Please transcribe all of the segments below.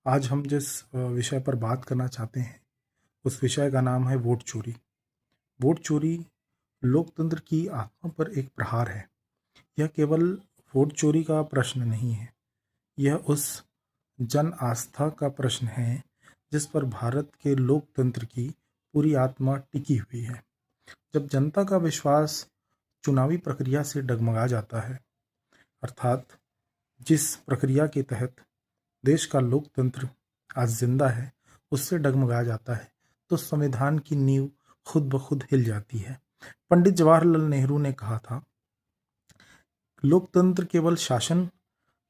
आज हम जिस विषय पर बात करना चाहते हैं उस विषय का नाम है वोट चोरी। वोट चोरी लोकतंत्र की आत्मा पर एक प्रहार है। यह केवल वोट चोरी का प्रश्न नहीं है, यह उस जन आस्था का प्रश्न है जिस पर भारत के लोकतंत्र की पूरी आत्मा टिकी हुई है। जब जनता का विश्वास चुनावी प्रक्रिया से डगमगा जाता है, अर्थात जिस प्रक्रिया के तहत देश का लोकतंत्र आज जिंदा है उससे डगमगा जाता है, तो संविधान की नींव खुद ब खुद हिल जाती है। पंडित जवाहरलाल नेहरू ने कहा था, लोकतंत्र केवल शासन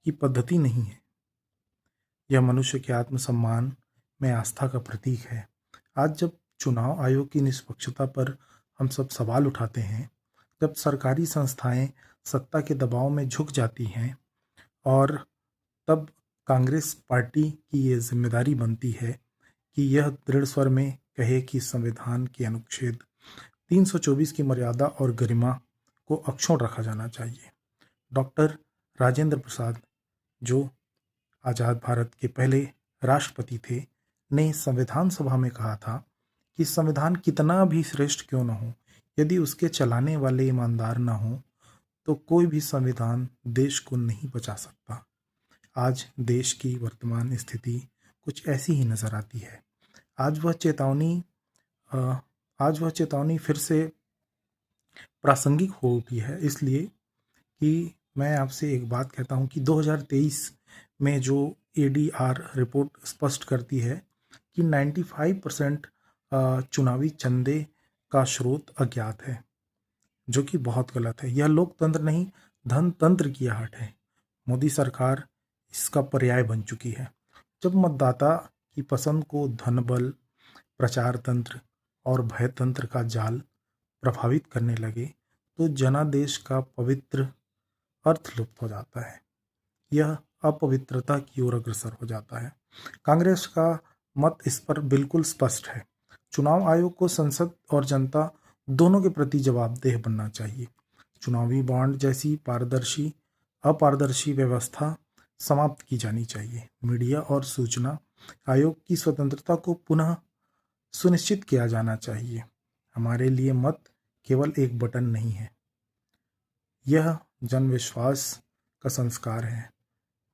की पद्धति नहीं है, यह मनुष्य के आत्मसम्मान में आस्था का प्रतीक है। आज जब चुनाव आयोग की निष्पक्षता पर हम सब सवाल उठाते हैं, जब सरकारी संस्थाएं सत्ता के दबाव में झुक जाती हैं और तब कांग्रेस पार्टी की ये जिम्मेदारी बनती है कि यह दृढ़ स्वर में कहे कि संविधान के अनुच्छेद 324 की मर्यादा और गरिमा को अक्षुण्ण रखा जाना चाहिए। डॉक्टर राजेंद्र प्रसाद, जो आज़ाद भारत के पहले राष्ट्रपति थे, ने संविधान सभा में कहा था कि संविधान कितना भी श्रेष्ठ क्यों न हो, यदि उसके चलाने वाले ईमानदार न हो तो कोई भी संविधान देश को नहीं बचा सकता। आज देश की वर्तमान स्थिति कुछ ऐसी ही नज़र आती है। आज वह चेतावनी फिर से प्रासंगिक हो उठी है, इसलिए कि मैं आपसे एक बात कहता हूं कि 2023 में जो ADR रिपोर्ट स्पष्ट करती है कि 95% चुनावी चंदे का स्रोत अज्ञात है, जो कि बहुत गलत है। यह लोकतंत्र नहीं, धनतंत्र की आहट है। मोदी सरकार इसका पर्याय बन चुकी है। जब मतदाता की पसंद को धनबल, प्रचार तंत्र और भयतंत्र का जाल प्रभावित करने लगे तो जनादेश का पवित्र अर्थ लुप्त हो जाता है, यह अपवित्रता की ओर अग्रसर हो जाता है। कांग्रेस का मत इस पर बिल्कुल स्पष्ट है। चुनाव आयोग को संसद और जनता दोनों के प्रति जवाबदेह बनना चाहिए। चुनावी बॉन्ड जैसी अपारदर्शी व्यवस्था समाप्त की जानी चाहिए। मीडिया और सूचना आयोग की स्वतंत्रता को पुनः सुनिश्चित किया जाना चाहिए। हमारे लिए मत केवल एक बटन नहीं है, यह जनविश्वास का संस्कार है।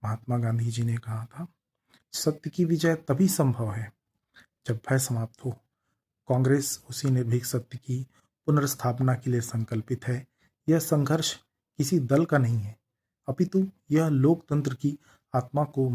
महात्मा गांधी जी ने कहा था, सत्य की विजय तभी संभव है जब भय समाप्त हो। कांग्रेस उसी निर्भीक सत्य की पुनर्स्थापना के लिए संकल्पित है। यह संघर्ष किसी दल का नहीं है, अपितु यह लोकतंत्र की आत्मा को